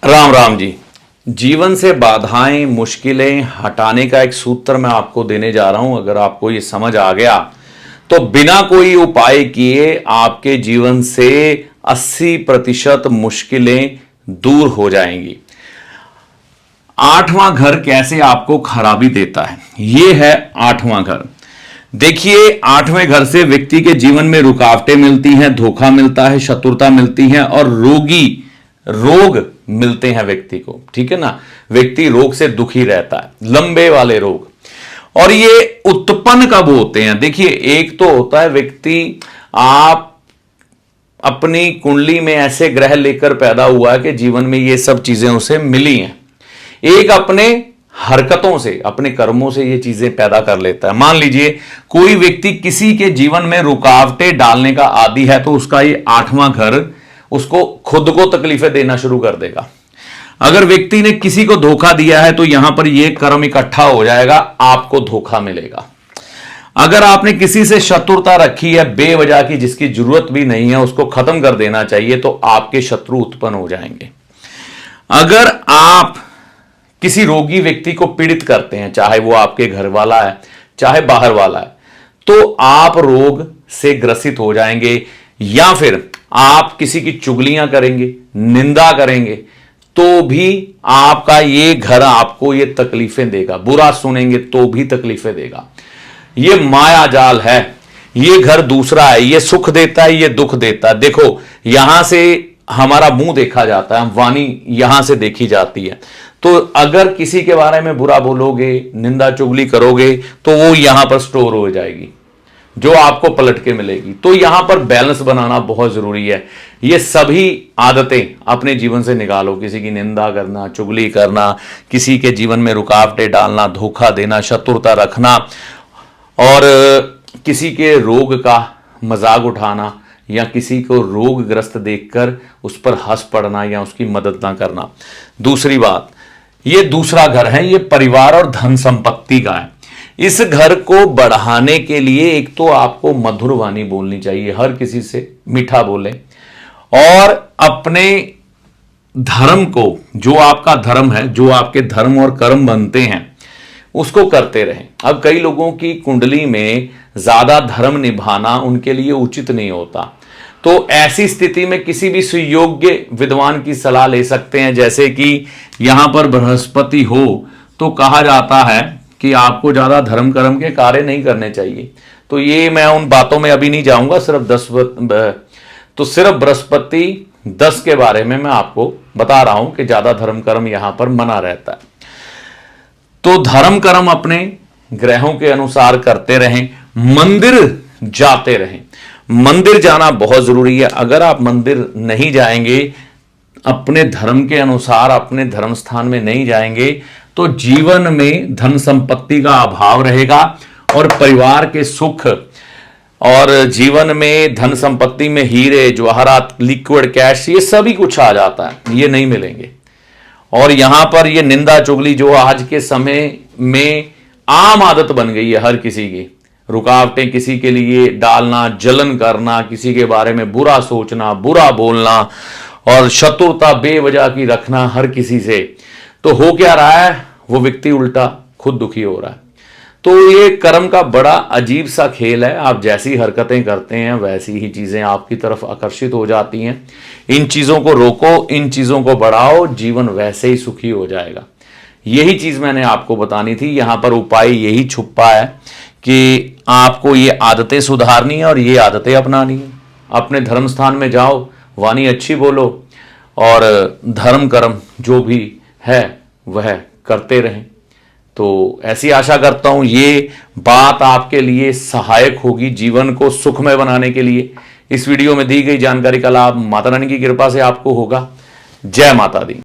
राम राम जी। जीवन से बाधाएं मुश्किलें हटाने का एक सूत्र मैं आपको देने जा रहा हूं। अगर आपको ये समझ आ गया तो बिना कोई उपाय किए आपके जीवन से 80% मुश्किलें दूर हो जाएंगी। आठवां घर कैसे आपको खराबी देता है, यह है आठवां घर। देखिए, आठवें घर से व्यक्ति के जीवन में रुकावटें मिलती हैं, धोखा मिलता है, शत्रुता मिलती है और रोग मिलते हैं व्यक्ति को। ठीक है ना, व्यक्ति रोग से दुखी रहता है, लंबे वाले रोग। और ये उत्पन्न कब होते हैं? देखिए, एक तो होता है व्यक्ति, आप अपनी कुंडली में ऐसे ग्रह लेकर पैदा हुआ है कि जीवन में ये सब चीजें उसे मिली हैं। एक अपने हरकतों से, अपने कर्मों से ये चीजें पैदा कर लेता है। मान लीजिए कोई व्यक्ति किसी के जीवन में रुकावटें डालने का आदी है, तो उसका ये आठवां घर उसको खुद को तकलीफें देना शुरू कर देगा। अगर व्यक्ति ने किसी को धोखा दिया है तो यहां पर यह कर्म इकट्ठा हो जाएगा, आपको धोखा मिलेगा। अगर आपने किसी से शत्रुता रखी है बेवजह की, जिसकी जरूरत भी नहीं है, उसको खत्म कर देना चाहिए, तो आपके शत्रु उत्पन्न हो जाएंगे। अगर आप किसी रोगी व्यक्ति को पीड़ित करते हैं, चाहे वो आपके घर वाला है चाहे बाहर वाला है, तो आप रोग से ग्रसित हो जाएंगे। या फिर आप किसी की चुगलियां करेंगे, निंदा करेंगे, तो भी आपका ये घर आपको ये तकलीफें देगा। बुरा सुनेंगे तो भी तकलीफें देगा। ये माया जाल है। ये घर दूसरा है, ये सुख देता है, ये दुख देता है। देखो, यहां से हमारा मुंह देखा जाता है, वाणी यहां से देखी जाती है। तो अगर किसी के बारे में बुरा बोलोगे, निंदा चुगली करोगे, तो वो यहां पर स्टोर हो जाएगी, जो आपको पलट के मिलेगी। तो यहां पर बैलेंस बनाना बहुत जरूरी है। ये सभी आदतें अपने जीवन से निकालो। किसी की निंदा करना, चुगली करना, किसी के जीवन में रुकावटें डालना, धोखा देना, शत्रुता रखना और किसी के रोग का मजाक उठाना या किसी को रोगग्रस्त देखकर उस पर हंस पड़ना या उसकी मदद ना करना। दूसरी बात, ये दूसरा घर है, ये परिवार और धन संपत्ति का है। इस घर को बढ़ाने के लिए एक तो आपको मधुर वाणी बोलनी चाहिए, हर किसी से मीठा बोलें और अपने धर्म को, जो आपका धर्म है, जो आपके धर्म और कर्म बनते हैं, उसको करते रहें। अब कई लोगों की कुंडली में ज्यादा धर्म निभाना उनके लिए उचित नहीं होता, तो ऐसी स्थिति में किसी भी सुयोग्य विद्वान की सलाह ले सकते हैं। जैसे कि यहां पर बृहस्पति हो तो कहा जाता है कि आपको ज्यादा धर्म कर्म के कार्य नहीं करने चाहिए। तो ये मैं उन बातों में अभी नहीं जाऊंगा, सिर्फ बृहस्पति 10 के बारे में मैं आपको बता रहा हूं कि ज्यादा धर्म कर्म यहां पर मना रहता है। तो धर्म कर्म अपने ग्रहों के अनुसार करते रहें, मंदिर जाते रहें। मंदिर जाना बहुत जरूरी है। अगर आप मंदिर नहीं जाएंगे, अपने धर्म के अनुसार अपने धर्म स्थान में नहीं जाएंगे, तो जीवन में धन संपत्ति का अभाव रहेगा और परिवार के सुख और जीवन में धन संपत्ति में हीरे जवाहरात, लिक्विड कैश, ये सभी कुछ आ जाता है, ये नहीं मिलेंगे। और यहां पर ये निंदा चुगली जो आज के समय में आम आदत बन गई है हर किसी की, रुकावटें किसी के लिए डालना, जलन करना, किसी के बारे में बुरा सोचना, बुरा बोलना और शत्रुता बेवजह की रखना हर किसी से, तो हो क्या रहा है, वो व्यक्ति उल्टा खुद दुखी हो रहा है। तो ये कर्म का बड़ा अजीब सा खेल है। आप जैसी हरकतें करते हैं वैसी ही चीजें आपकी तरफ आकर्षित हो जाती हैं। इन चीजों को रोको, इन चीजों को बढ़ाओ, जीवन वैसे ही सुखी हो जाएगा। यही चीज मैंने आपको बतानी थी। यहां पर उपाय यही छुपा है कि आपको ये आदतें सुधारनी है और ये आदतें अपनानी है। अपने धर्म स्थान में जाओ, वाणी अच्छी बोलो और धर्म कर्म जो भी है वह करते रहें। तो ऐसी आशा करता हूं ये बात आपके लिए सहायक होगी जीवन को सुखमय बनाने के लिए। इस वीडियो में दी गई जानकारी का लाभ माता रानी की कृपा से आपको होगा। जय माता दी।